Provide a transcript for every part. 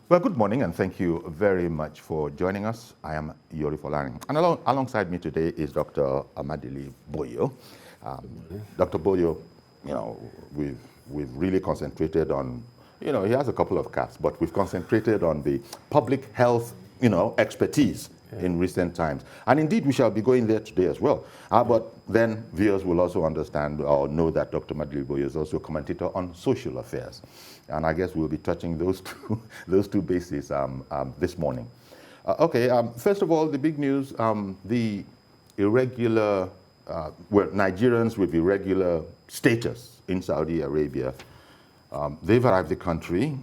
Well, good morning, and thank you very much for joining us. I am Yori Folani, and alongside me today is Dr. Amadili Boyo. Dr. Boyo, we've really concentrated on, he has a couple of caps, but we've concentrated on the public health, expertise in recent times. And indeed, we shall be going there today as well. But then viewers will also understand or know that Dr. Amadili Boyo is also a commentator on social affairs. And I guess we'll be touching those two bases this morning. First of all, the big news, the irregular, Nigerians with irregular status in Saudi Arabia, they've arrived the country,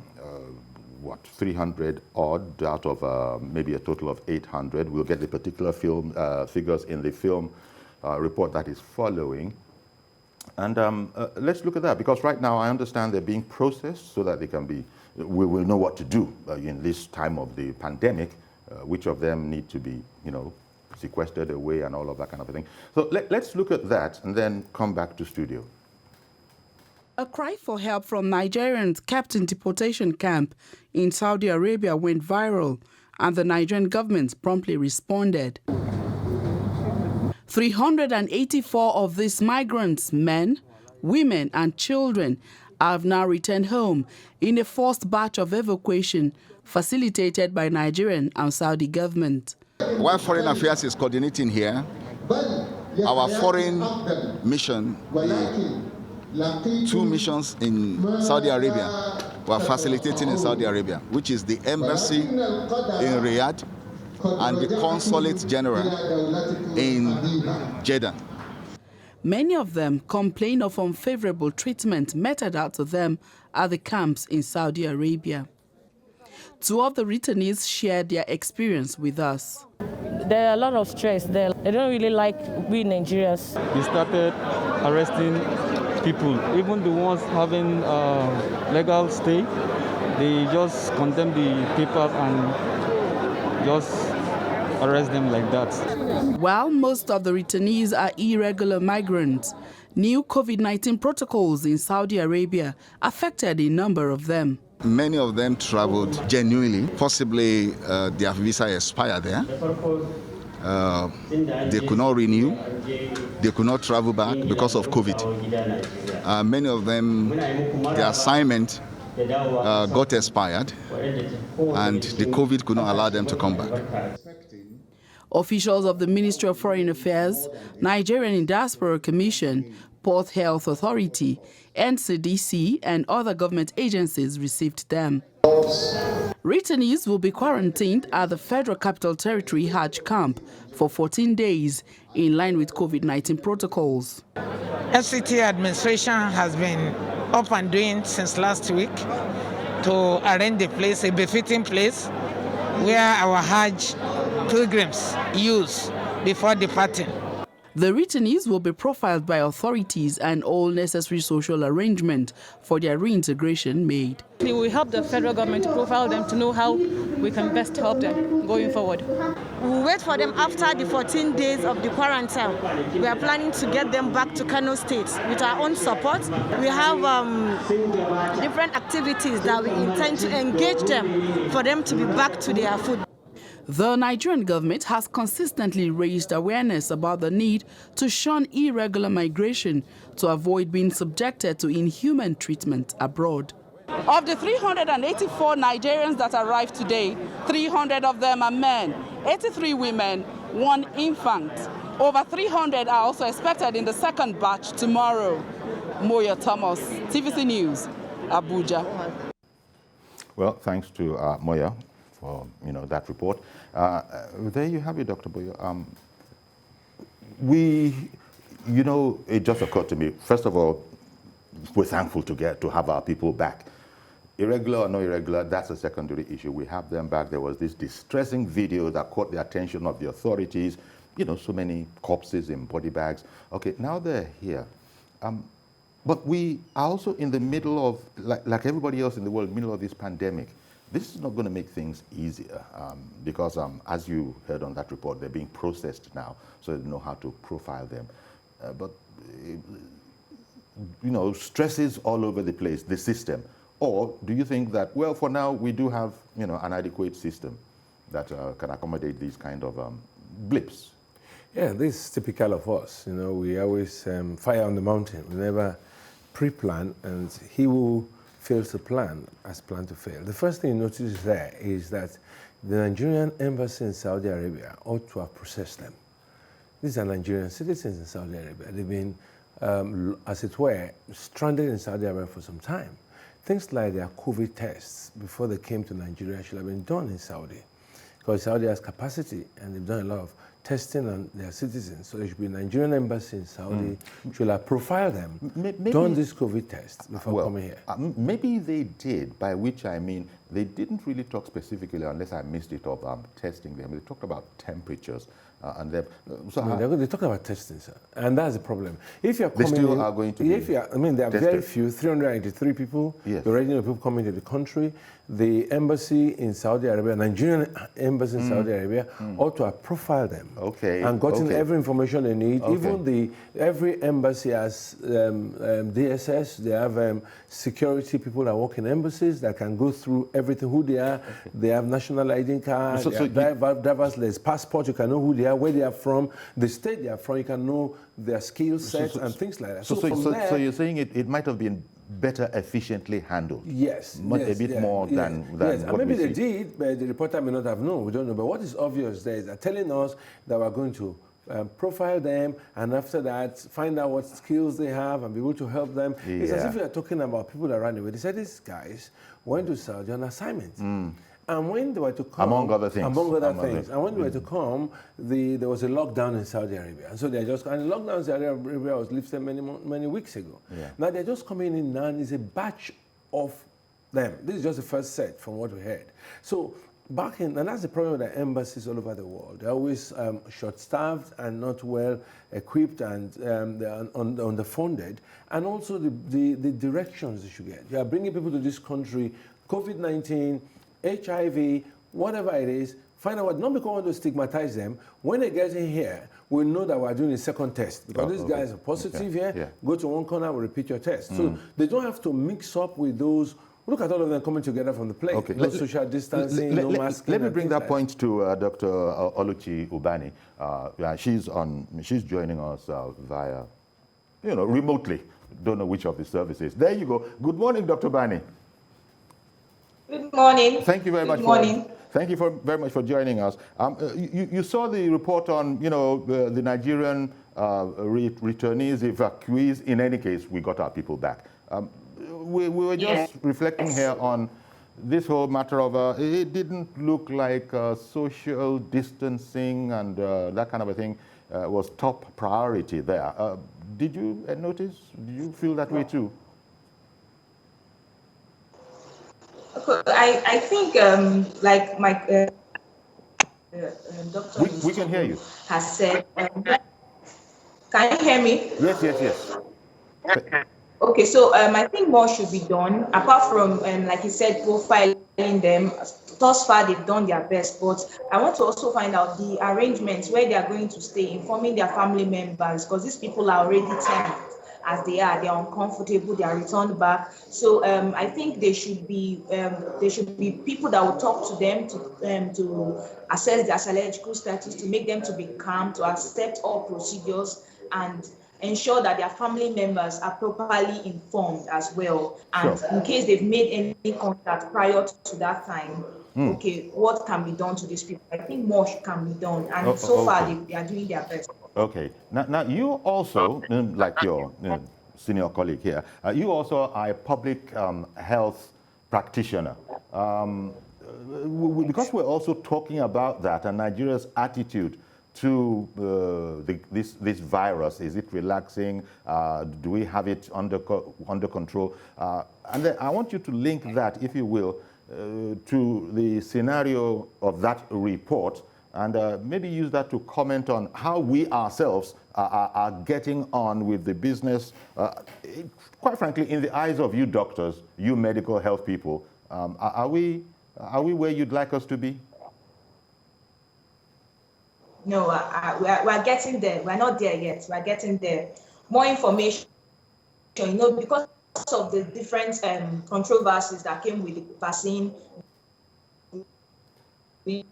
300 odd out of maybe a total of 800. We'll get the particular figures in the film report that is following. And let's look at that, because right now I understand they're being processed so that they can be, we will know what to do in this time of the pandemic, which of them need to be, sequestered away and all of that kind of a thing. So let's look at that and then come back to studio. A cry for help from Nigerians kept in deportation camp in Saudi Arabia went viral, and the Nigerian government promptly responded. 384 of these migrants, men, women and children, have now returned home in a first batch of evacuation facilitated by Nigerian and Saudi government. While Foreign Affairs is coordinating here, our foreign mission, the two missions in Saudi Arabia, were facilitating in Saudi Arabia, which is the embassy in Riyadh and the Consulate General in Jeddah. Many of them complain of unfavorable treatment meted out to them at the camps in Saudi Arabia. Two of the returnees shared their experience with us. There are a lot of stress there. They don't really like we Nigerians. They started arresting people, even the ones having legal stay. They just condemn the papers and just arrest them like that. While most of the returnees are irregular migrants, new COVID-19 protocols in Saudi Arabia affected a number of them. Many of them traveled genuinely. Possibly their visa expired there. They could not renew. They could not travel back because of COVID. Many of them, their assignment got expired, and the COVID could not allow them to come back. Officials of the Ministry of Foreign Affairs, Nigerian Diaspora Commission, Port Health Authority, NCDC, and other government agencies received them. Returnees will be quarantined at the Federal Capital Territory Hajj camp for 14 days, in line with COVID-19 protocols. FCT administration has been up and doing since last week to arrange the place, a befitting place, where our Hajj pilgrims use before departing. The returnees will be profiled by authorities and all necessary social arrangement for their reintegration made. We help the federal government to profile them to know how we can best help them going forward. We'll wait for them after the 14 days of the quarantine. We are planning to get them back to Kano State with our own support. We have different activities that we intend to engage them for them to be back to their food. The Nigerian government has consistently raised awareness about the need to shun irregular migration to avoid being subjected to inhuman treatment abroad. Of the 384 Nigerians that arrived today, 300 of them are men, 83 women, 1 infant. Over 300 are also expected in the second batch tomorrow. Moya Thomas, TVC News, Abuja. Well, thanks to Moya for that report. There you have it, Dr. Boyo. It just occurred to me. First of all, we're thankful to have our people back. Irregular or no irregular, that's a secondary issue. We have them back. There was this distressing video that caught the attention of the authorities. So many corpses in body bags. Okay, now they're here. But we are also in the middle of, like everybody else in the world, middle of this pandemic. This is not going to make things easier because, as you heard on that report, they're being processed now, so they know how to profile them. But stresses all over the place, the system. Or do you think that, well, for now, we do have, you know, an adequate system that can accommodate these kind of blips? Yeah, this is typical of us. You know, we always fire on the mountain. We never pre-plan, and he who fails to plan has planned to fail. The first thing you notice there is that the Nigerian embassy in Saudi Arabia ought to have processed them. These are Nigerian citizens in Saudi Arabia. They've been, as it were, stranded in Saudi Arabia for some time. Things like their COVID tests before they came to Nigeria should have been done in Saudi, because Saudi has capacity and they've done a lot of testing on their citizens. So there should be a Nigerian embassy in Saudi, should have profiled them, done this COVID test before coming here. Maybe they did, by which I mean they didn't really talk specifically, unless I missed it, of testing them. They talked about temperatures. And they talk about testing, sir, and that's the problem. If you're coming, they still are going to. If I mean, there are very few, 383 people. Yes. The original people coming to the country. The embassy in Saudi Arabia, Nigerian embassy in Saudi Arabia, ought to have profiled them. Okay. And gotten every information they need. Even every embassy has DSS. They have security people that work in embassies that can go through everything, who they are. They have national ID card. Driver's license, passport. You can know who they are, where they are from, the state they are from. You can know their skill sets and things like that. So you're saying it might have been better efficiently handled? Yes. A bit more than and what maybe we they did, but the reporter may not have known. We don't know. But what is obvious there is they're telling us that we're going to profile them, and after that, find out what skills they have and be able to help them. Yeah. It's as if you're talking about people that ran away. They said these guys went to Saudi on assignment. And when they were to come, among other things, and when they were to come, there was a lockdown in Saudi Arabia, and so and the lockdown in Saudi Arabia was lifted many weeks ago. Yeah. Now they're just coming in now, and it's a batch of them. This is just the first set from what we heard. So and that's the problem with the embassies all over the world. They're always short-staffed and not well equipped, and they're underfunded. And also the directions you should get. You are bringing people to this country, COVID-19. HIV, whatever it is, find out what, not because we want to stigmatize them. When they get in here, we know that we're doing a second test. Because these guys are positive here, go to one corner, we'll repeat your test. So they don't have to mix up with those. Look at all of them coming together from the plane. Okay. No social distancing, no masking. Let me bring that point to Dr. Oluchi Ubani. She's joining us via, remotely. Don't know which of the services. There you go. Good morning, Dr. Ubani. Good morning. Thank you very much. Thank you very much for joining us. You saw the report on, the Nigerian returnees, evacuees. In any case, we got our people back. We were just reflecting here on this whole matter of it didn't look like social distancing and that kind of a thing was top priority there. Did you notice? Did you feel that way too? I think, like my doctor we can hear you. Has said, can you hear me? Yes. Okay, so I think more should be done, apart from, like you said, profiling them. Thus far, they've done their best, but I want to also find out the arrangements where they are going to stay, informing their family members, because these people are already tempted. As they are uncomfortable, they are returned back. So I think there should be people that will talk to them to assess their psychological status, to make them to be calm, to accept all procedures, and ensure that their family members are properly informed as well. And in case they've made any contact prior to that time, okay, what can be done to these people? I think more can be done, and so far they are doing their best. Okay. Now you also, like your senior colleague here, you also are a public health practitioner. Because we're also talking about that and Nigeria's attitude to this virus, is it relaxing? Do we have it under control? And then I want you to link that, if you will, to the scenario of that report, and maybe use that to comment on how we ourselves are getting on with the business. Quite frankly, in the eyes of you doctors, you medical health people, are we where you'd like us to be? No, we're getting there. We're not there yet. We're getting there. More information, because of the different controversies that came with the vaccine, we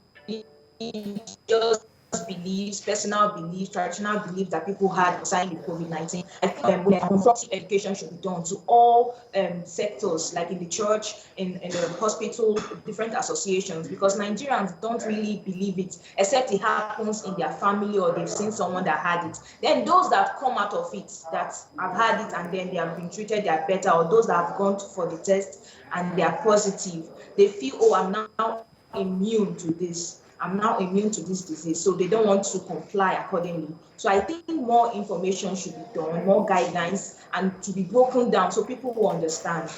just beliefs, personal beliefs, traditional beliefs that people had concerning the COVID-19. I think constructive education should be done to all sectors, like in the church, in the hospital, different associations, because Nigerians don't really believe it, except it happens in their family or they've seen someone that had it. Then those that come out of it, that have had it and then they have been treated, they are better, or those that have gone for the test and they are positive, they feel, oh, I'm now immune to this. I'm now immune to this disease, so they don't want to comply accordingly. So I think more information should be done, more guidelines, and to be broken down so people will understand.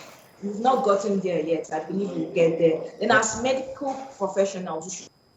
We've not gotten there yet. I believe we'll get there. Then as medical professionals, we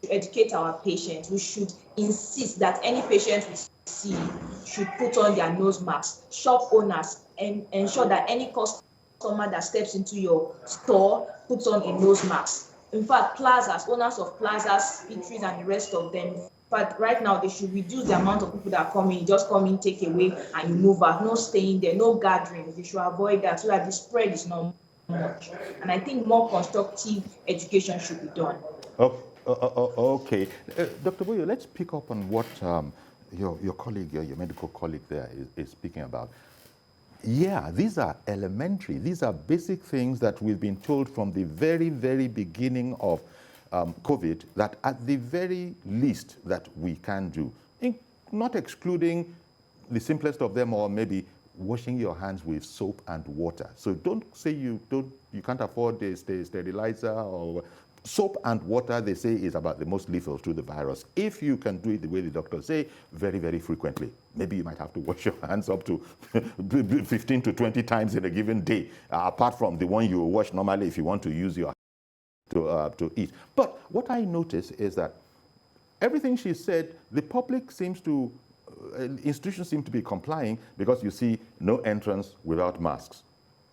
should educate our patients. We should insist that any patient we see should put on their nose masks. Shop owners, and ensure that any customer that steps into your store puts on a nose mask. In fact, plazas, owners of plazas, eateries, and the rest of them, but right now they should reduce the amount of people that come in, just come in, take away, and you move out. No staying there, no gathering. They should avoid that so that the spread is not much. And I think more constructive education should be done. Okay. Dr. Boyo, let's pick up on what your colleague, your medical colleague there is speaking about. Yeah, these are elementary. These are basic things that we've been told from the very, very beginning of COVID that at the very least that we can do, not excluding the simplest of them, or maybe washing your hands with soap and water. So don't say you can't afford the sterilizer, or soap and water, they say, is about the most lethal to the virus. If you can do it the way the doctors say, very, very frequently. Maybe you might have to wash your hands up to 15 to 20 times in a given day, apart from the one you wash normally if you want to use your to eat. But what I notice is that everything she said, the public seems to, institutions seem to be complying, because you see no entrance without masks.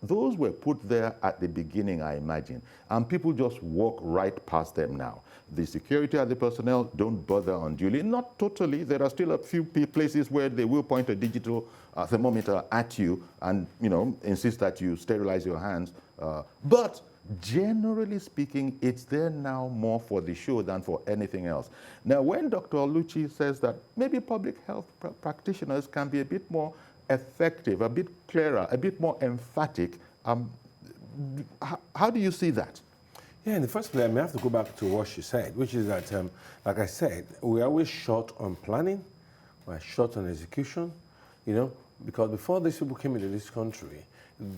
Those were put there at the beginning, I imagine, and people just walk right past them now. The security and the personnel don't bother unduly. Not totally. There are still a few places where they will point a digital thermometer at you and, insist that you sterilize your hands. But generally speaking, it's there now more for the show than for anything else. Now, when Dr. Oluchi says that maybe public health practitioners can be a bit more effective, a bit clearer, a bit more emphatic, how do you see that? Yeah, in the first place, I may have to go back to what she said, which is that, like I said, we're always short on planning, we're short on execution, because before these people came into this country,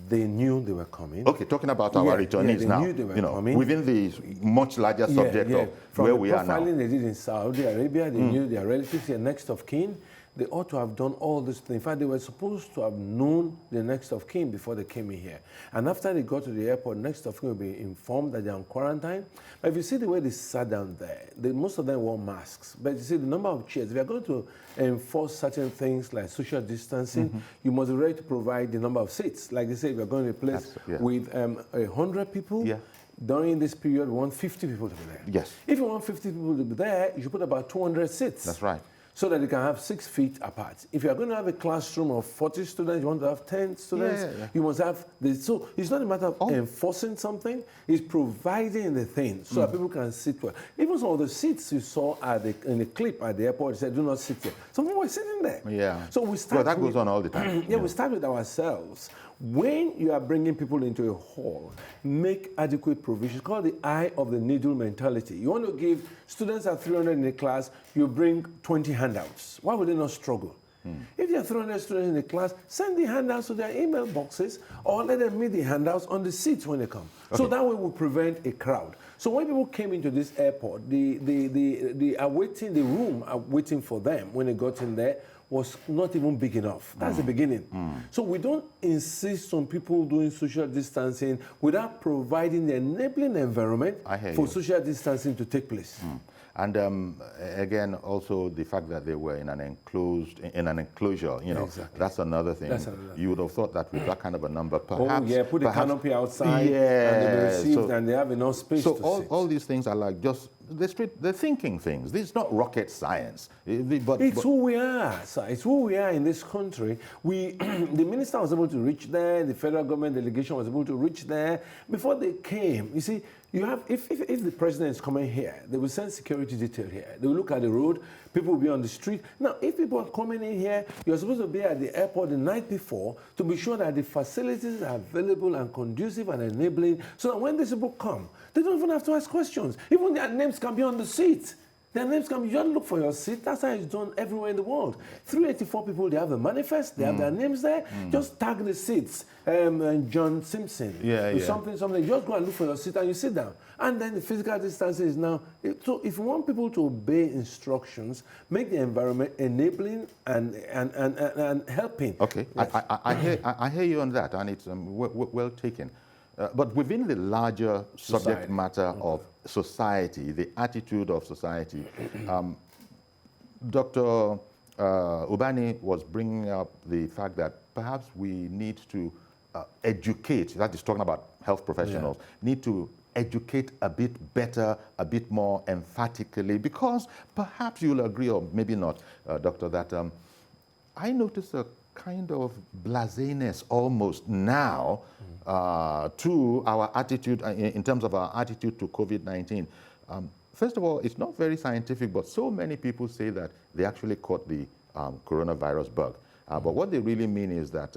they knew they were coming. Okay, talking about our returnees now, knew they were coming. Within the much larger subject of where we are now. From the profiling they did in Saudi Arabia, they knew their relatives, their next of kin. They ought to have done all this. In fact, they were supposed to have known the next of kin before they came in here. And after they got to the airport, next of kin will be informed that they're on quarantine. But if you see the way they sat down there, most of them wore masks. But you see the number of chairs. If you're going to enforce certain things like social distancing, you must be ready to provide the number of seats. Like they say, if you're going to a place with 100 people, during this period, we want 50 people to be there. Yes. If you want 50 people to be there, you should put about 200 seats. That's right. So that you can have 6 feet apart. If you're going to have a classroom of 40 students, you want to have 10 students, you must have this. So it's not a matter of enforcing something, it's providing the thing so that people can sit well. Even some of the seats you saw in the clip at the airport, it said, do not sit here. Some people were sitting there. Yeah. So we start that goes on all the time. We start with ourselves. When you are bringing people into a hall, make adequate provisions. Call the eye of the needle mentality. You want to give students at 300 in the class, you bring 20 handouts. Why would they not struggle? If there are 300 students in the class, send the handouts to their email boxes, or let them meet the handouts on the seats when they come. So that way we'll prevent a crowd. So when people came into this airport, the room waiting for them when they got in there was not even big enough. That's the beginning. So we don't insist on people doing social distancing without providing the enabling environment for social distancing to take place. And again, also the fact that they were in an enclosure, you know, exactly. that's another thing. You would have thought that with that kind of a number, perhaps... Oh, yeah, put a canopy outside, and they received, and they have enough space to sit. All these things are like just they're thinking things. This is not rocket science. But it's who we are, sir. It's who we are in this country. The minister was able to reach there. The federal government delegation was able to reach there. Before they came, you see, you have, if the president is coming here, they will send security detail here. They will look at the road. People will be on the street. Now, if people are coming in here, you're supposed to be at the airport the night before to be sure that the facilities are available and conducive and enabling, so that when these people come, they don't even have to ask questions. Even their names can be on the seat. Their names can be, you just look for your seat. That's how it's done everywhere in the world. 384 people, they have a manifest, they have their names there. Just tag the seats. John Simpson. Something. You just go and look for your seat and you sit down. And then the physical distance is now. So if you want people to obey instructions, make the environment enabling and helping. Okay, yes. I hear you on that, and it's well taken. But within the larger subject matter of society, the attitude of society, Dr. Ubani was bringing up the fact that perhaps we need to educate, that is talking about health professionals, need to educate a bit better, a bit more emphatically, because perhaps you'll agree, or maybe not, Doctor, that I notice a kind of blaseness almost now to our attitude, in terms of our attitude to COVID-19. First of all, it's not very scientific, but so many people say that they actually caught the coronavirus bug. But what they really mean is that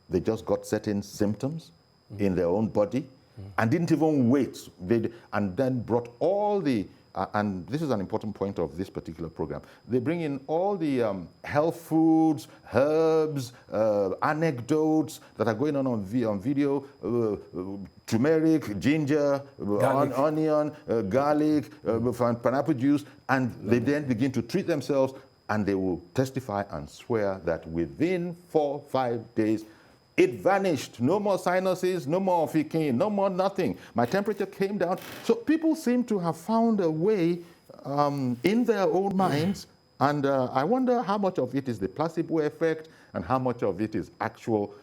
they just got certain symptoms in their own body and didn't even wait, and then brought all the and this is an important point of this particular program. They bring in all the health foods, herbs, anecdotes that are going on video, turmeric, ginger, onion, garlic, pineapple juice, and they then begin to treat themselves, and they will testify and swear that within 4-5 days, it vanished. No more sinuses, no more fatigue, no more nothing. My temperature came down. So people seem to have found a way in their own minds, and I wonder how much of it is the placebo effect and how much of it is actual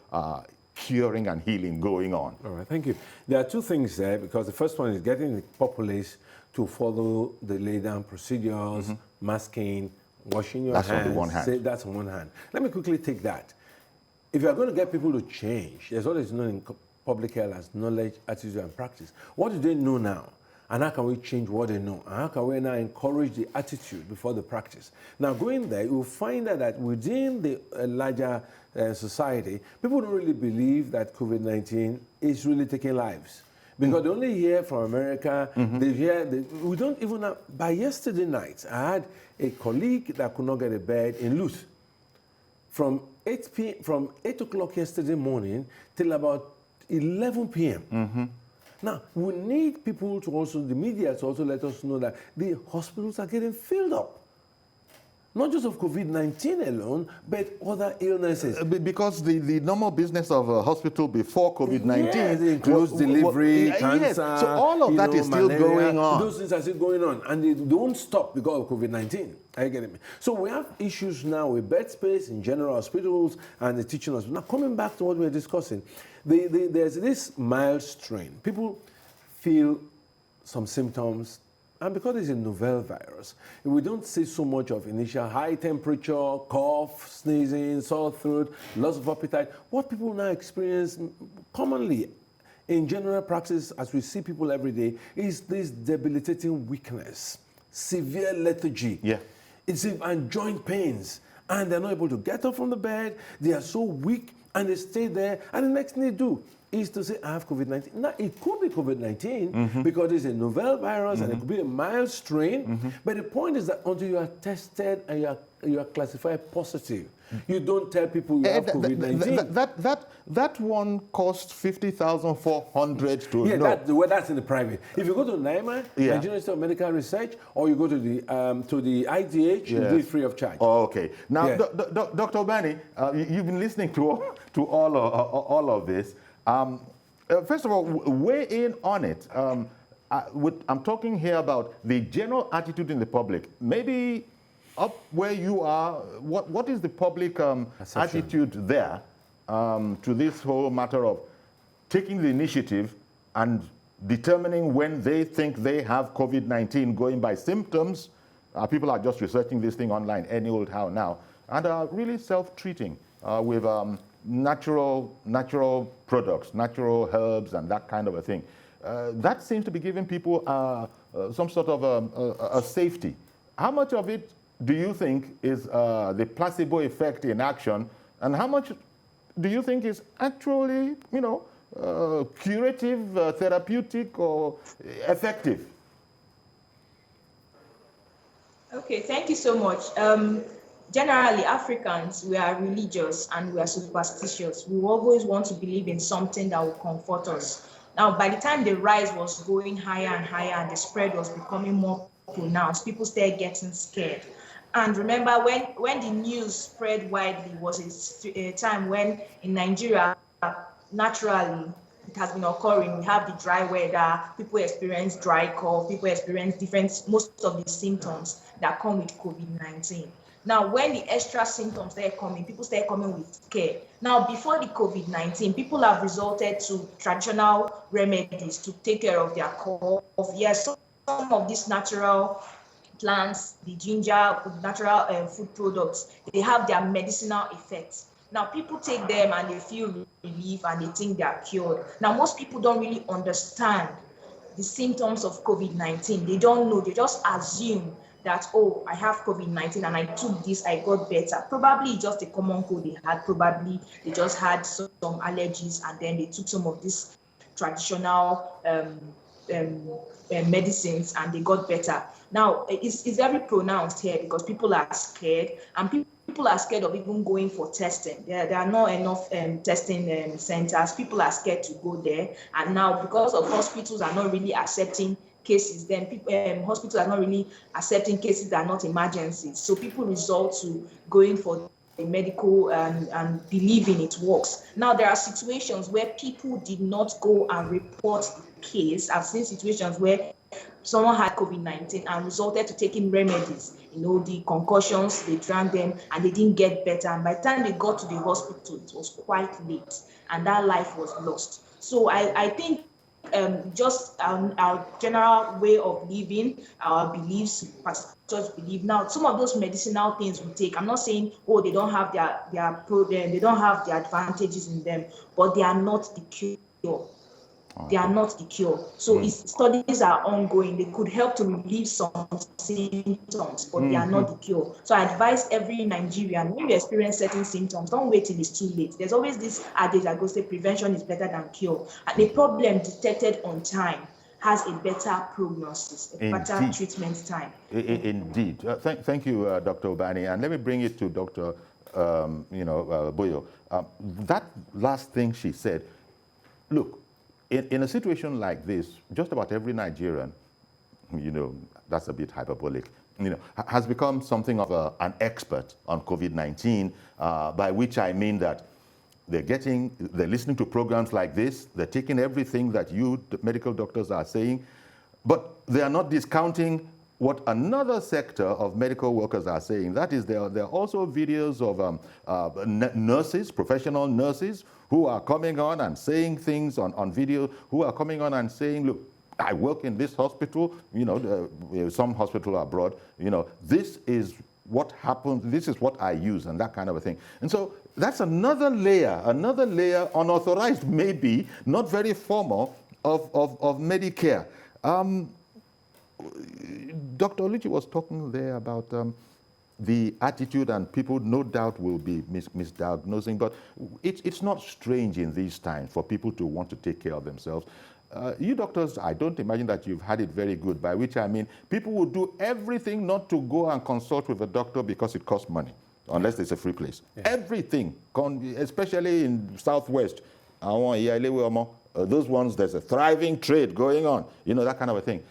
curing and healing going on. All right, thank you. There are two things there, because the first one is getting the populace to follow the lay-down procedures, masking, washing your hands. That's on the one hand. That's on one hand. Let me quickly take that. If you are going to get people to change, there's what is known in public health as knowledge, attitude, and practice. What do they know now? And how can we change what they know? And how can we now encourage the attitude before the practice? Now, going there, you'll find that within the larger society, people don't really believe that COVID-19 is really taking lives. Because they only hear from America, they hear, we don't even have, by yesterday night, I had a colleague that could not get a bed in Luth. From 8 o'clock yesterday morning till about 11 p.m. Now, we need people to also, the media to also let us know that the hospitals are getting filled up. Not just of COVID-19 alone, but other illnesses. Because the normal business of a hospital before COVID-19 includes delivery, cancer. Yes. So all of that is still going on. Those things are still going on, and they don't stop because of COVID-19. Are you getting me? So we have issues now with bed space in general hospitals and the teaching hospitals. Now, coming back to what we're discussing, there's this mild strain. People feel some symptoms. And because it's a novel virus, we don't see so much of initial high temperature, cough, sneezing, sore throat, loss of appetite. What people now experience commonly in general practice, as we see people every day, is this debilitating weakness, severe lethargy. And joint pains. And they're not able to get up from the bed. They are so weak, and they stay there. And the next thing they do is to say, I have COVID-19. Now, it could be COVID-19 because it's a novel virus and it could be a mild strain. But the point is that until you are tested and you are classified positive, you don't tell people you have COVID-19. That one costs 50,400 to know. That's in the private. If you go to NIMA, Nigerian Institute of Medical Research, or you go to the IDH, you do it free of charge. Oh, okay. Now, Dr. Ubani, you've been listening to all of this. First of all, weigh in on it. I'm talking here about the general attitude in the public. Maybe up where you are, what is the public attitude there to this whole matter of taking the initiative and determining when they think they have COVID-19, going by symptoms? People are just researching this thing online any old how now, and are really self-treating with natural products, natural herbs, and that kind of a thing. That seems to be giving people some sort of a safety. How much of it do you think is the placebo effect in action, and how much do you think is actually, curative, therapeutic, or effective? Okay, thank you so much. Generally, Africans, we are religious and we are superstitious. We always want to believe in something that will comfort us. Now, by the time the rise was going higher and higher and the spread was becoming more pronounced, people started getting scared. And remember, when the news spread widely, was a time when in Nigeria, naturally, it has been occurring. We have the dry weather, people experience dry cough, people experience most of the symptoms that come with COVID-19. Now, when the extra symptoms started coming, people started coming with care. Now, before the COVID-19, people have resorted to traditional remedies to take care of their cough. Yes, some of these natural plants, the ginger, natural food products, they have their medicinal effects. Now, people take them and they feel relief and they think they are cured. Now, most people don't really understand the symptoms of COVID-19. They don't know, they just assume that, oh, I have COVID-19 and I took this, I got better. Probably just a common cold they had, probably they just had some allergies and then they took some of these traditional medicines and they got better. Now, it's very pronounced here because people are scared and people are scared of even going for testing. There are not enough testing centers. People are scared to go there. And now, because of hospitals are not really accepting cases, then hospitals are not really accepting cases that are not emergencies. So people resort to going for the medical and believing it works. Now, there are situations where people did not go and report the case. I've seen situations where someone had COVID-19 and resorted to taking remedies, the concussions, they drank them and they didn't get better. And by the time they got to the hospital, it was quite late and that life was lost. So I think just our general way of living, our beliefs, pastors believe. Now, some of those medicinal things we take, I'm not saying, oh, they don't have they don't have the advantages in them, but they are not the cure. They are not the cure. So studies are ongoing. They could help to relieve some symptoms, but they are not the cure. So I advise every Nigerian, when you experience certain symptoms, don't wait till it's too late. There's always this adage that goes, say prevention is better than cure. And the problem detected on time has a better prognosis, a better treatment time. Indeed. Thank you, Dr. Obani. And let me bring it to Dr. Boyo. That last thing she said, look, in a situation like this, just about every Nigerian, that's a bit hyperbolic, has become something of an expert on COVID-19, by which I mean that they're listening to programs like this, they're taking everything that you, the medical doctors, are saying, but they are not discounting what another sector of medical workers are saying. That is, there are also videos of nurses, professional nurses, who are coming on and saying things on video, who are coming on and saying, look, I work in this hospital, some hospital abroad, this is what happens, this is what I use, and that kind of a thing. And so that's another layer, unauthorized maybe, not very formal, of Medicare. Dr. Oluchi was talking there about the attitude, and people no doubt will be misdiagnosing, but it's not strange in these times for people to want to take care of themselves. You doctors, I don't imagine that you've had it very good, by which I mean people will do everything not to go and consult with a doctor because it costs money, unless it's a free place. Yeah. Everything, especially in Southwest, those ones, there's a thriving trade going on, that kind of a thing.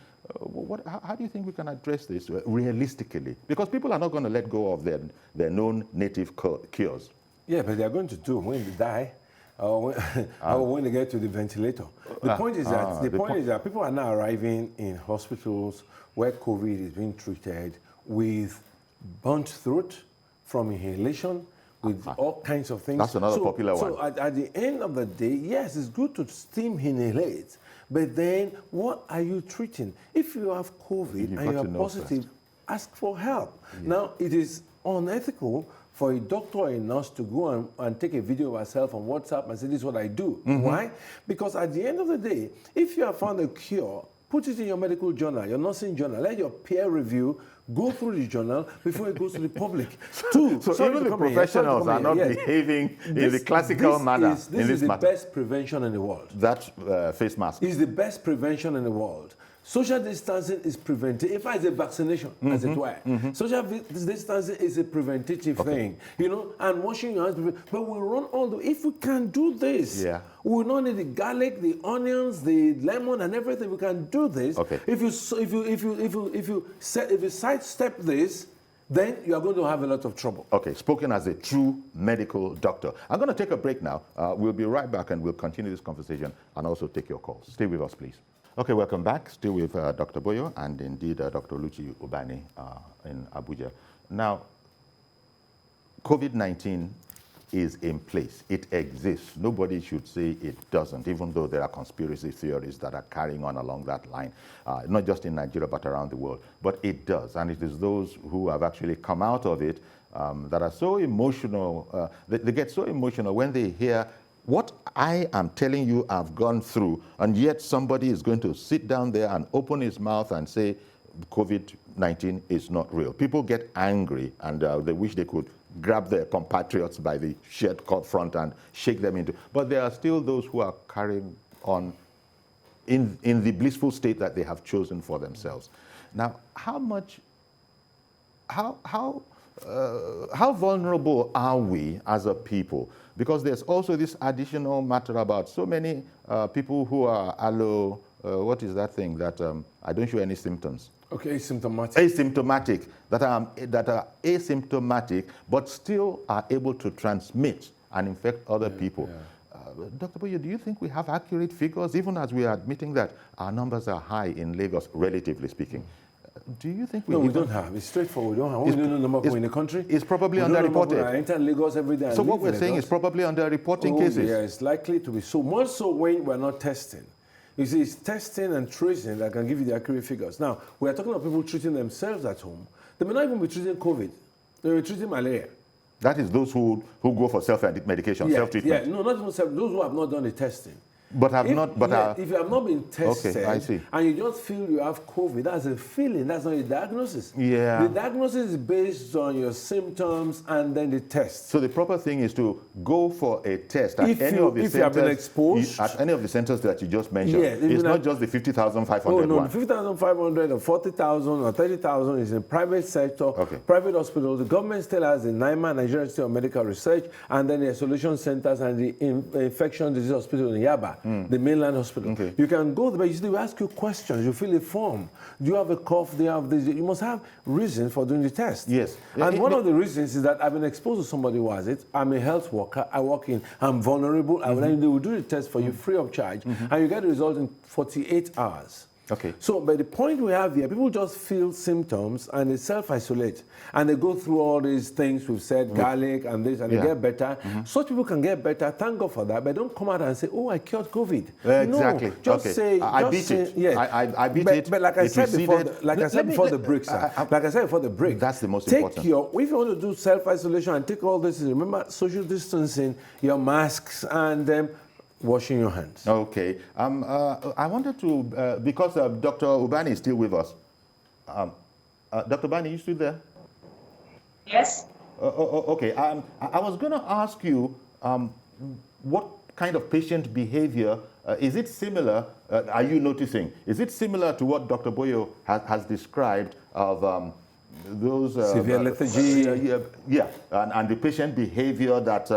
How do you think we can address this realistically? Because people are not going to let go of their known native cures. Yeah, but they're going to do when they die. or when they get to the ventilator. The point is that people are now arriving in hospitals where COVID is being treated with burnt throat from inhalation, with all kinds of things. That's another popular one. So at the end of the day, yes, it's good to steam inhalate, but then what are you treating? If you have COVID and you're positive, ask for help. Yeah. Now, it is unethical for a doctor or a nurse to go and take a video of herself on WhatsApp and say, this is what I do. Why? Because at the end of the day, if you have found a cure, put it in your medical journal, your nursing journal, let your peer review go through the journal before it goes to the public. So even the professionals are not behaving in the classical manner. This is the best prevention in the world. That face mask is the best prevention in the world. Social distancing is preventive. In fact, it's a vaccination, as it were. Social distancing is a preventative thing, you know, and washing your hands. But we run all the. If we can do this, we will not need the garlic, the onions, the lemon, and everything. We can do this. If you sidestep this, then you are going to have a lot of trouble. Okay, spoken as a true medical doctor. I'm going to take a break now. We'll be right back and we'll continue this conversation and also take your calls. Stay with us, please. Okay, welcome back. Still with Dr. Boyo and indeed Dr. Oluchi Ubani in Abuja. Now, COVID-19 is in place. It exists. Nobody should say it doesn't, even though there are conspiracy theories that are carrying on along that line, not just in Nigeria, but around the world. But it does, and it is those who have actually come out of it that are so emotional. They get so emotional when they hear what I am telling you I've gone through, and yet somebody is going to sit down there and open his mouth and say COVID-19 is not real. People get angry and they wish they could grab their compatriots by the shirt front and shake them into. But there are still those who are carrying on in the blissful state that they have chosen for themselves. Now, how vulnerable are we as a people? Because there's also this additional matter about so many people who are what is that thing that I don't show any symptoms? Okay, asymptomatic. Asymptomatic, that are asymptomatic, but still are able to transmit and infect other people. Dr. Boyo, do you think we have accurate figures, even as we are admitting that our numbers are high in Lagos, relatively speaking? Do you think we No, we don't have. It's straightforward. We don't have. We don't know the number of people in the country. It's probably underreported. I enter Lagos every day. So what we're saying is probably underreporting cases. Yeah, it's likely to be so. More so when we're not testing. You see, it's testing and tracing that can give you the accurate figures. Now, we are talking about people treating themselves at home. They may not even be treating COVID. They may be treating malaria. That is those who go for self-medication, self-treatment. Yeah, no, not even self. Those who have not done the testing. But have not. But if you have not been tested, I see. And you just feel you have COVID, that's a feeling. That's not a diagnosis. Yeah. The diagnosis is based on your symptoms and then the test. So the proper thing is to go for a test at any of the centers. If you have been exposed, at any of the centers that you just mentioned. Yeah, it's not just the 50,500 no, one. 50,500 or 40,000 or 30,000 is in private sector, private hospitals. The government still has the NIMA, Nigerian Institute of Medical Research, and then the isolation centers and the infection disease hospital in Yaba. The mainland hospital. You can go there, but you still ask you questions. You fill a form. Do you have a cough? Do you have this? You must have reasons for doing the test. Yes. And one of the reasons is that I've been exposed to somebody who has it. I'm a health worker. I work in. I'm vulnerable. And they will do the test for you free of charge, and you get the result in 48 hours. Okay. So, but the point we have here, people just feel symptoms and they self-isolate. And they go through all these things we've said, garlic and this, and they get better. Such people can get better, thank God for that, but don't come out and say, oh, I cured COVID. Exactly. No, just say, I beat it. Yeah. I beat it. But like I said before, the break, that's the most important. If you want to do self-isolation and take all this, remember social distancing, your masks, and washing your hands. Okay. I wanted to, because Dr. Ubani is still with us. Dr. Ubani, you still there? Yes. Okay. I was going to ask you what kind of patient behavior is it similar, are you noticing? Is it similar to what Dr. Boyo has described of those... severe lethargy. And the patient behavior that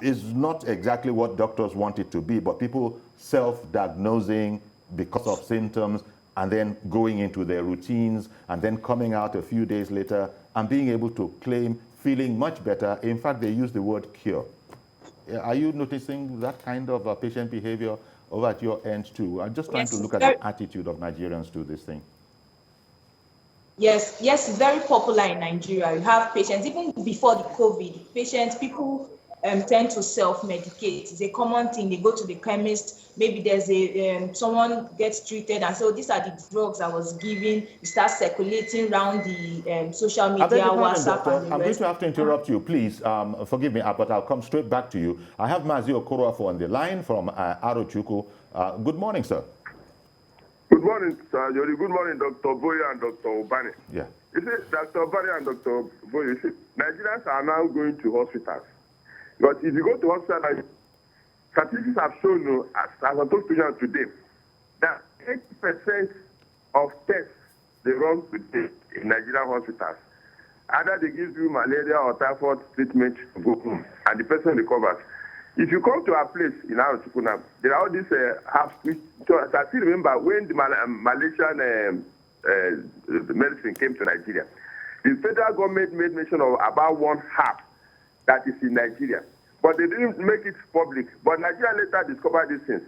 is not exactly what doctors want it to be, but people self-diagnosing because of symptoms and then going into their routines and then coming out a few days later and being able to claim feeling much better. In fact, they use the word cure. Are you noticing that kind of patient behavior over at your end too? I'm just trying Yes, to look it's at very, the attitude of Nigerians to this thing. yes, yes, it's very popular in Nigeria. You have patients, even before the COVID, people tend to self-medicate. It's a common thing. They go to the chemist, maybe there's someone gets treated, and so these are the drugs I was given. It starts circulating around the social I media, beg your pardon, WhatsApp, doctor. and the I'm going rest. to have to interrupt you. Please forgive me, but I'll come straight back to you. I have Mazi Okorafo on the line from Arochukwu. Good morning, sir. Good morning, sir. Good morning, Dr. Boya and Dr. Obani. Yeah. You see, Dr. Obani and Dr. Boya, you see, Nigerians are now going to hospitals. But if you go to hospitals, statistics have shown, as I talked to you today, that 80% of tests they run today in Nigerian hospitals, either they give you malaria or typhoid treatment to go home, and the person recovers. If you come to our place in Arochukwu, there are all these herbs. So I still remember when the Malaysian medicine came to Nigeria, the federal government made mention of about one herb that is in Nigeria, but they didn't make it public. But Nigeria later discovered these things.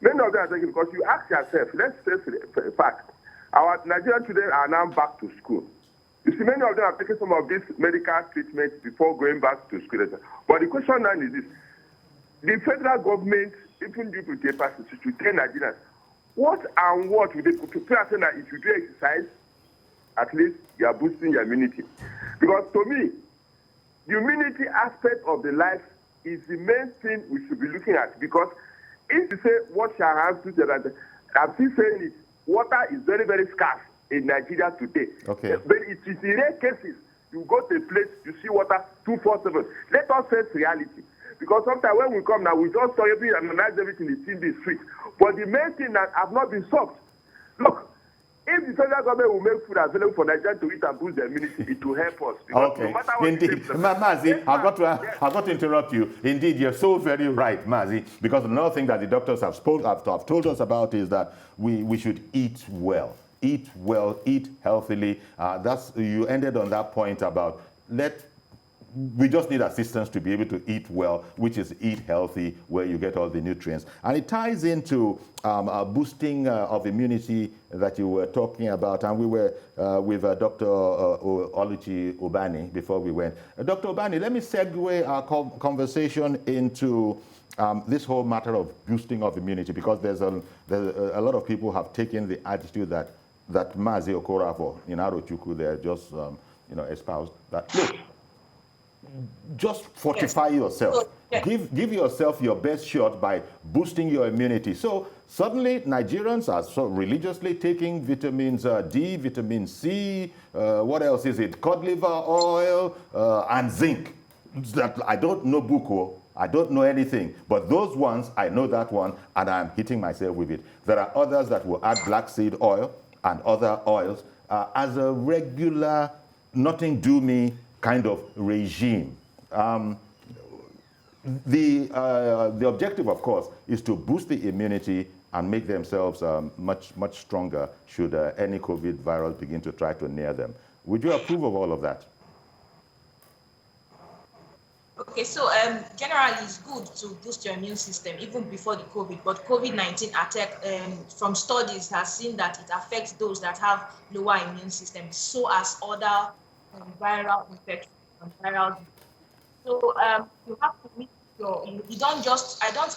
Many of them are thinking, because you ask yourself, let's face the fact, our Nigerian children are now back to school. You see, many of them are taking some of these medical treatments before going back to school. But the question now is this. The federal government, even due to papers, to tell Nigerians, what and what would they prepare saying that if you do exercise, at least you are boosting your immunity. Because to me, the immunity aspect of the life is the main thing we should be looking at. Because if you say, wash your hands, I'm still saying it, water is very, very scarce in Nigeria today. Okay. But it is in rare cases, you go to a place, you see water 247. Let us face reality. Because sometimes when we come now, we just saw everything and analyze everything is in the street. But the main thing that have not been solved. Look, if the federal government will make food available for Nigerians to eat and boost their immunity, it will help us. Because Okay, no matter what indeed. Mazi, I've got to interrupt you. Indeed, you're so very right, Mazi, because another thing that the doctors have told us about is that we should eat well. Eat well, eat healthily. You ended on that point about we just need assistance to be able to eat well, which is eat healthy, where you get all the nutrients. And it ties into boosting of immunity that you were talking about. And we were with Dr. Oluchi Obani before we went. Dr. Obani, let me segue our conversation into this whole matter of boosting of immunity, because there's a lot of people have taken the attitude that Mazi Okorafo in Arochukwu there just espoused that, look, just fortify yourself. Give yourself your best shot by boosting your immunity. So suddenly Nigerians are so religiously taking vitamins D, vitamin C, what else is it? Cod liver oil and zinc. That I don't know buko, I don't know anything, but those ones, I know that one, and I'm hitting myself with it. There are others that will add black seed oil and other oils as a regular, nothing do me kind of regime. The objective, of course, is to boost the immunity and make themselves much stronger should any COVID virus begin to try to near them. Would you approve of all of that? Okay, so generally it's good to boost your immune system even before the COVID, but COVID-19 attack from studies has seen that it affects those that have lower immune systems, so as other viral infections and viral disease. So you have to meet I don't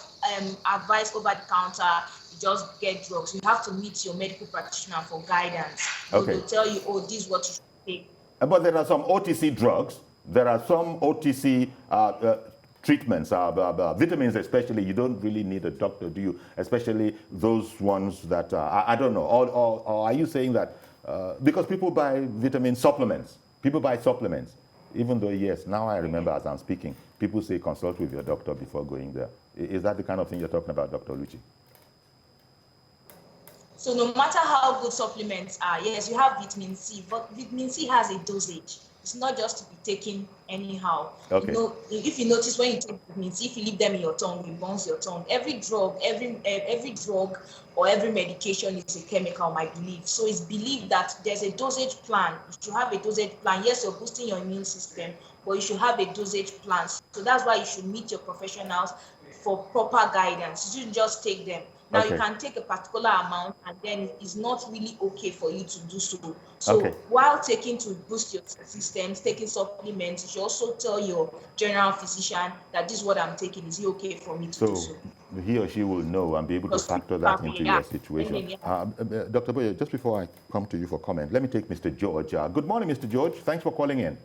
advise over the counter, you just get drugs. You have to meet your medical practitioner for guidance. Okay. They'll tell you, oh, this is what you should take. But there are some OTC drugs. There are some OTC treatments, vitamins especially. You don't really need a doctor, do you? Especially those ones that, I don't know. Or are you saying that, because people buy vitamin supplements, even though, yes, now I remember as I'm speaking, people say consult with your doctor before going there. Is that the kind of thing you're talking about, Dr. Oluchi? So no matter how good supplements are, yes, you have vitamin C, but vitamin C has a dosage. It's not just to be taken anyhow. Okay. If you notice when you take vitamin C, if you leave them in your tongue, it burns your tongue. Every drug or every medication is a chemical, I believe. So it's believed that there's a dosage plan. You should have a dosage plan. Yes, you're boosting your immune system, but you should have a dosage plan. So that's why you should meet your professionals for proper guidance. You shouldn't just take them. Now you can take a particular amount and then it's not really okay for you to do so. So while taking to boost your systems, taking supplements, you should also tell your general physician that this is what I'm taking. Is it okay for me to do so? He or she will know and be able to factor that into your situation. Dr. Boye, just before I come to you for comment, let me take Mr. George. Good morning, Mr. George. Thanks for calling in.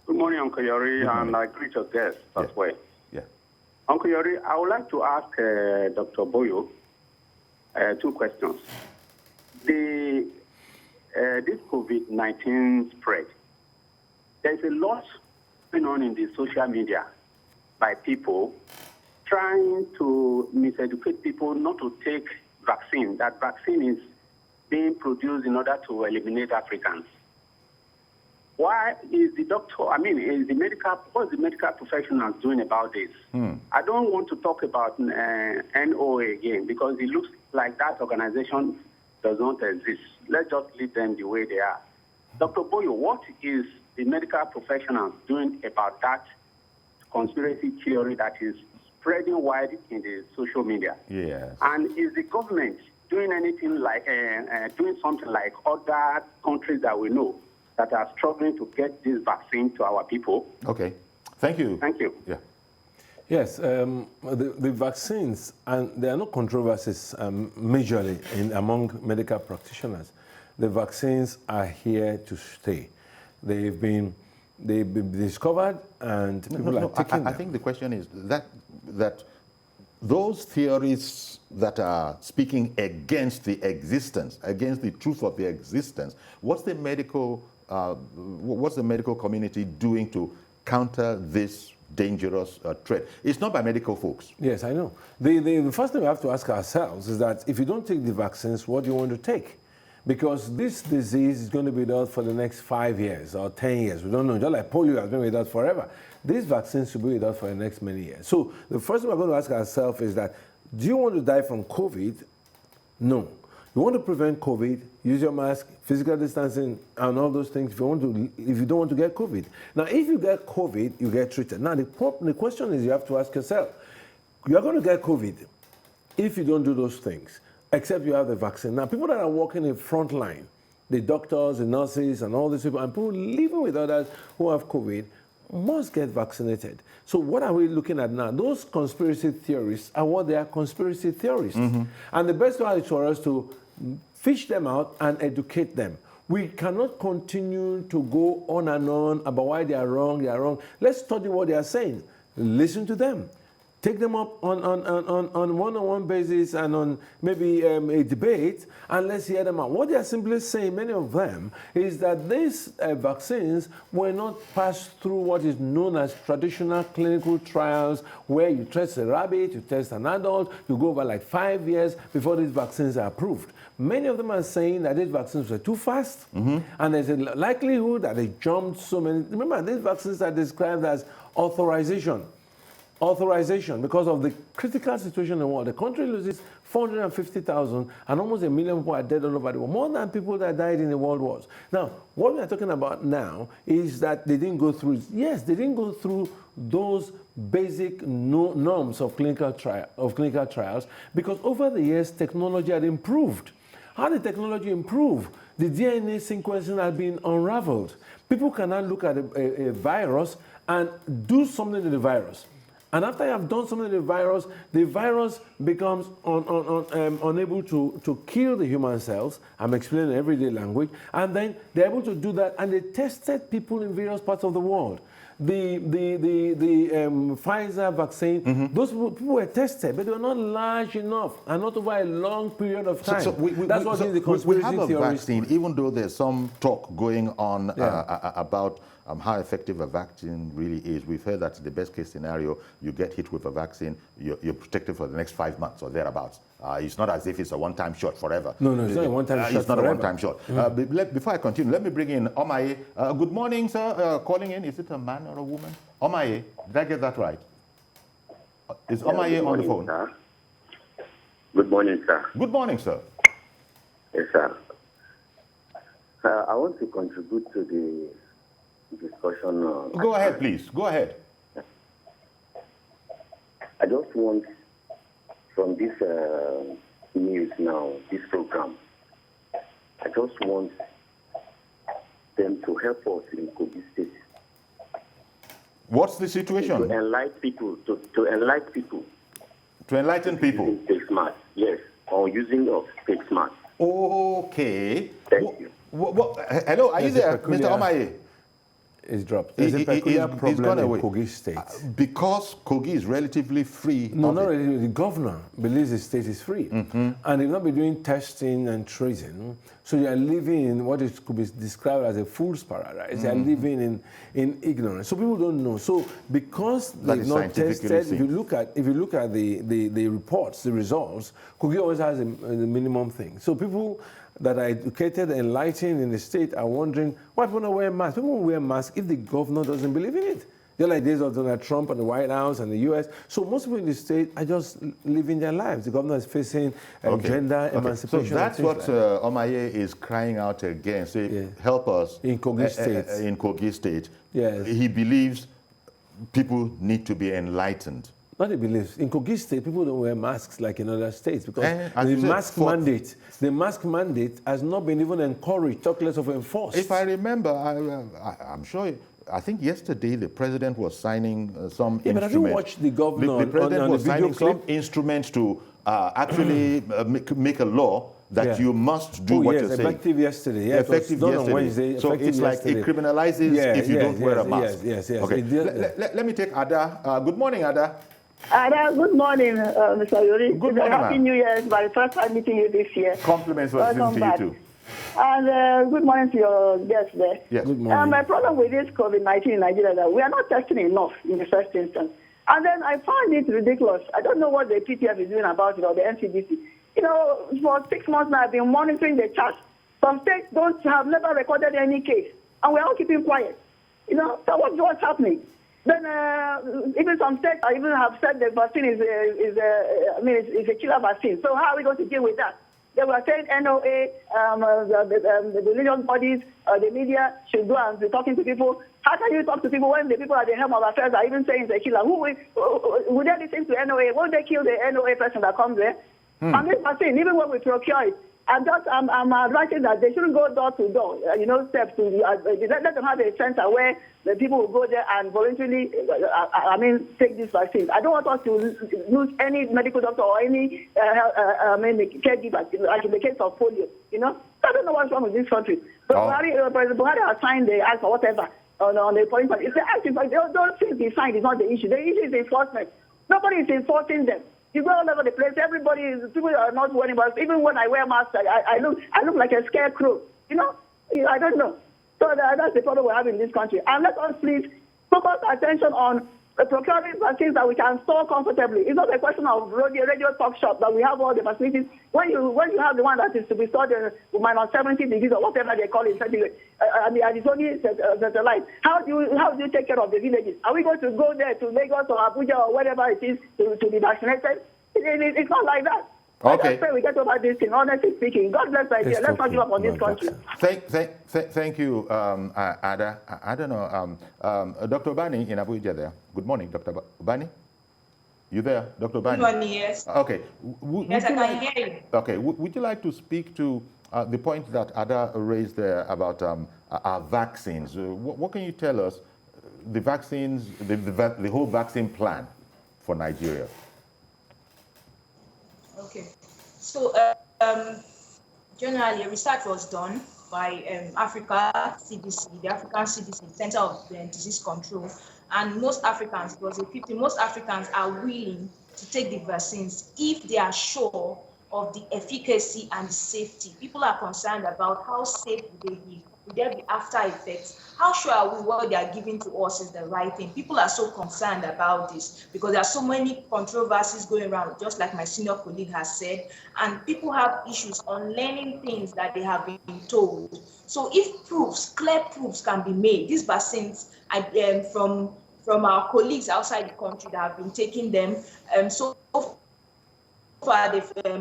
Good morning, Uncle Yori, and I greet your guests as well. Yeah. Uncle Yori, I would like to ask Dr. Boyo 2 questions. This COVID-19 spread, there's a lot going on in the social media by people trying to miseducate people not to take vaccine, that vaccine is being produced in order to eliminate Africans. Why is the what's the medical professionals doing about this? I don't want to talk about NOA again because it looks like that organization does not exist. Let's just leave them the way they are. Dr. Boyo, what is the medical professionals doing about that conspiracy theory that is spreading wide in the social media? Yes. And is the government doing anything like, doing something like other countries that we know that are struggling to get this vaccine to our people? Okay. Thank you. Thank you. Yeah. Yes, the vaccines, and there are no controversies majorly among medical practitioners. The vaccines are here to stay. They've been discovered, and people are taking them. I think the question is that those theories that are speaking against the existence, against the truth of the existence, what's the medical community doing to counter this dangerous threat? It's not by medical folks. Yes, I know. The first thing we have to ask ourselves is that if you don't take the vaccines, what do you want to take? Because this disease is going to be with us for the next 5 years or 10 years. We don't know. Just like polio has been with us forever. These vaccines should be with us for the next many years. So the first thing we're going to ask ourselves is that, do you want to die from COVID? No. You want to prevent COVID, use your mask, physical distancing, and all those things if you don't want to get COVID. Now, if you get COVID, you get treated. Now, the question is you have to ask yourself, you're going to get COVID if you don't do those things, except you have the vaccine. Now, people that are working in front line, the doctors, the nurses, and all these people, and people living with others who have COVID, must get vaccinated. So what are we looking at now? Those conspiracy theorists are what they are, conspiracy theorists. And the best way is for us to fish them out and educate them. We cannot continue to go on and on about why they are wrong, they are wrong. Let's study what they are saying. Listen to them. Take them up on one-on-one basis and on maybe a debate, and let's hear them out. What they are simply saying, many of them, is that these vaccines were not passed through what is known as traditional clinical trials, where you test a rabbit, you test an adult, you go over like 5 years before these vaccines are approved. Many of them are saying that these vaccines were too fast, and there's a likelihood that they jumped so many. Remember, these vaccines are described as authorization because of the critical situation in the world. The country loses 450,000 and almost 1 million people are dead all over the world, more than people that died in the world wars. Now, what we are talking about now is that they didn't go through, yes, they didn't go through those basic norms of clinical trials because over the years, technology had improved. How did technology improve? The DNA sequencing had been unraveled. People can now look at a virus and do something to the virus. And after you have done something to the virus becomes unable to kill the human cells. I'm explaining in everyday language. And then they're able to do that, and they tested people in various parts of the world. The Pfizer vaccine, those people were tested, but they were not large enough and not over a long period of time. That's what the conspiracy we have a theories. vaccine, even though there's some talk going on about how effective a vaccine really is. We've heard that the best case scenario, you get hit with a vaccine, you're protected for the next 5 months or thereabouts. It's not as if it's a one-time shot forever. No, it's not a one-time shot. It's not forever. a one-time shot. Before I continue, let me bring in Omaye. Good morning, sir. Calling in. Is it a man or a woman? Omaye. Did I get that right? Is Omaye on the phone? Sir. Good morning, sir. Good morning, sir. Yes, sir. I want to contribute to the discussion. Go ahead, please. Go ahead. I just want, from this news now, this program, I just want them to help us in Kogi State. What's the situation? To enlighten people. To enlighten people. To enlighten people? Take smart, yes, or using of take smart. Okay. Thank you. Hello, are you there, Mr. Omaye? It's dropped. There's a peculiar problem in Kogi State. Because Kogi is relatively free. No, not really. The governor believes the state is free. And they've not been doing testing and tracing. So you are living in what could be described as a fool's paradise. You are living in ignorance. So people don't know. So because they've not tested, if you look at the reports, the results, Kogi always has a minimum thing. So people that are educated, enlightened in the state are wondering why people don't wear masks. People won't wear masks if the governor doesn't believe in it. They're like days of Donald Trump and the White House and the U.S. So most people in the state are just living their lives. The governor is facing gender emancipation. So that's what Omaye is crying out against. Say, help us in Kogi State. In Kogi State. Yes. He believes people need to be enlightened. Not he believes. In Kogi State, people don't wear masks like in other states because the mask mandate has not been even encouraged, talk less of enforced. If I remember, I'm sure, I think yesterday the president was signing some instruments. But have you watched the governor the president was the video signing some clip? Instruments to actually make a law that you must do what you're saying. Effective yesterday. Yeah, effective it was done yesterday. on Wednesday. So it's like it criminalizes if you don't wear a mask. Yes. Okay. Let me take Ada. Good morning, Ada. Good morning, Mr. Yuri. Good morning, Happy New Year. It's my first time meeting you this year. Compliments for listening to you too. And good morning to your guests there. Yes. Good morning. My problem with this COVID-19 in Nigeria is that we are not testing enough in the first instance. And then I find it ridiculous. I don't know what the PTF is doing about it or the NCDC. You know, for 6 months now, I've been monitoring the charts. Some states have never recorded any case, and we're all keeping quiet. You know, so what's happening? Then even some states even have said the vaccine is a killer vaccine. So how are we going to deal with that? They were saying NOA, the religious bodies, the media should go and be talking to people. How can you talk to people when the people at the helm of affairs are even saying it's a killer? Would they listen to NOA? Won't they kill the NOA person that comes there? And this vaccine, even when we procure it, I'm advising that they shouldn't go door to door, steps to let them have a center where the people will go there and voluntarily, take this vaccine. I don't want us to lose any medical doctor or any caregiver, like in the case of polio. I don't know what's wrong with this country. But President Buhari has signed the act or whatever on the point. If the act, if they don't think the sign is not the issue. The issue is enforcement. Nobody is enforcing them. You go all over the place. People are not wearing masks. Even when I wear masks, I look like a scarecrow. I don't know. So that's the problem we have in this country. And let us please focus attention on procuring vaccines that we can store comfortably. It's not a question of radio talk shop that we have all the facilities. When you have the one that is to be stored in minus 70 degrees or whatever they call it, and it's only satellite. How do you take care of the villages? Are we going to go there to Lagos or Abuja or whatever it is to be vaccinated? It's not like that. Okay. I just pray we get over this thing, honestly speaking. God bless Nigeria. Let's not give up on this country. Thank you, Ada. I don't know. Dr. Bani in Abuja there. Good morning, Dr. Bani. You there, Dr. Bani? Good morning, yes. Okay. Yes, I can hear you. Okay. Would you like to speak to the point that Ada raised there about our vaccines? What can you tell us, the vaccines, the whole vaccine plan for Nigeria? Okay, so generally research was done by Africa CDC, the African CDC, Center of Disease Control, and most Africans, most Africans are willing to take the vaccines if they are sure of the efficacy and the safety. People are concerned about how safe will they be. Will there be after effects? How sure are we what they are giving to us is the right thing? People are so concerned about this because there are so many controversies going around, just like my senior colleague has said, and people have issues on learning things that they have been told. So if clear proofs can be made, these vaccines, from our colleagues outside the country that have been taking them, so far they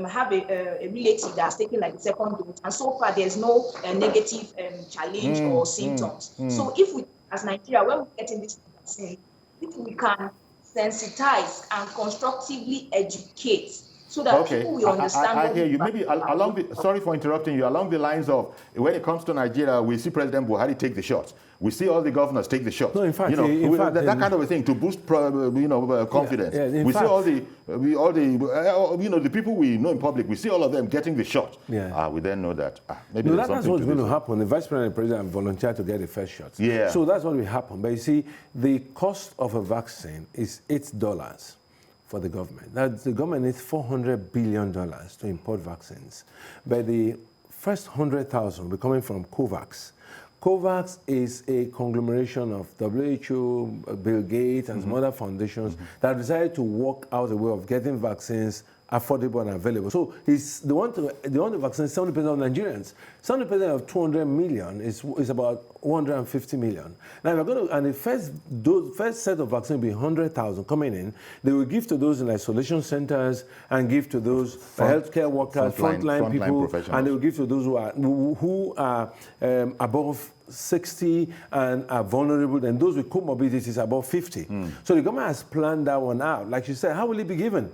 have a relative that's taken like the second dose, and so far there's no negative challenge or symptoms. So if we as Nigeria, when we're getting this vaccine, we can sensitize and constructively educate so that people will understand. I hear you. Maybe along the, sorry for interrupting you, along the lines of when it comes to Nigeria, we see President Buhari take the shots. We see all the governors take the shots. No, in fact, that kind of a thing to boost, confidence. We see all the, the people we know in public. We see all of them getting the shot. Yeah. We then know that maybe that's what's going to happen. The vice president and president volunteered to get the first shots. Yeah. So that's what will happen. But you see, the cost of a vaccine is $8 for the government. Now, the government needs $400 billion to import vaccines. But the first 100,000 will be coming from COVAX. COVAX is a conglomeration of WHO, Bill Gates, and some other foundations that decided to work out a way of getting vaccines affordable and available. So they want to vaccinate 70% of Nigerians. 70% of 200 million is about 150 million. Now, we're going to, and the first set of vaccines will be 100,000 coming in. They will give to those in isolation centers and give to those healthcare workers, frontline people, and they will give to those who are above 60 and are vulnerable, and those with comorbidities above 50. So the government has planned that one out. Like you said, how will it be given?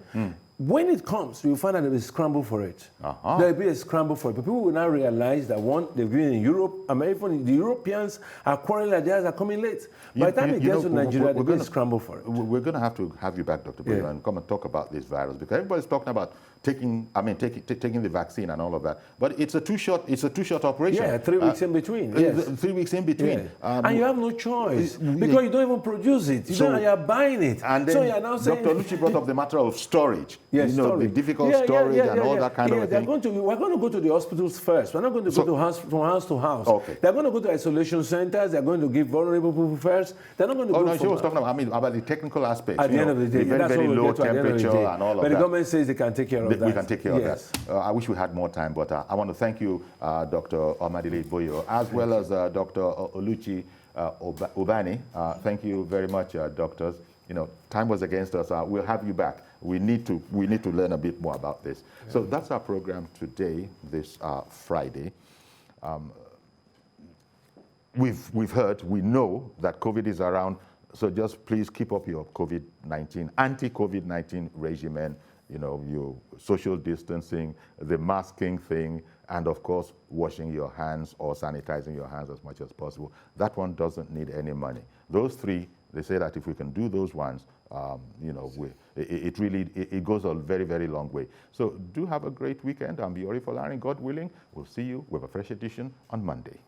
When it comes, you'll find that there will be a scramble for it. There will be a scramble for it. But people will now realize that they've been in Europe, American, the Europeans are quarreling that theirs are coming late. By the time it gets to Nigeria, there'll be a scramble for it. We're going to have you back, Dr. Boyo, and come and talk about this virus, because everybody's talking about taking the vaccine and all of that. But it's a two-shot operation. Yeah, 3 weeks in between. 3 weeks in between. Yeah. And you have no choice because you don't even produce it. You're buying it. And then so you're now saying, Dr. Lucci brought up the matter of storage. Yes, the difficult storage and all that kind of thing. We're going to go to the hospitals first. We're not going to go from house to house. Okay. They're going to go to isolation centers. They're going to give vulnerable people first. They're not going to go no, she was talking about the technical aspects. At the end of the day, the very low temperature and all of that. But the government says they can take care of that. We can take care of that. I wish we had more time, but I want to thank you, Dr. Amadile Boyo, as well as Dr. Oluchi Ubani. Thank you very much, doctors. Time was against us. We'll have you back. We need to learn a bit more about this. Yeah. So that's our program today, this Friday. We've heard, we know that COVID is around, so just please keep up your COVID-19, anti-COVID-19 regimen, your social distancing, the masking thing, and of course, washing your hands or sanitizing your hands as much as possible. That one doesn't need any money. Those three, they say that if we can do those ones, it goes a very, very long way. So do have a great weekend. I'm Yori Folani. God willing, we'll see you with a fresh edition on Monday.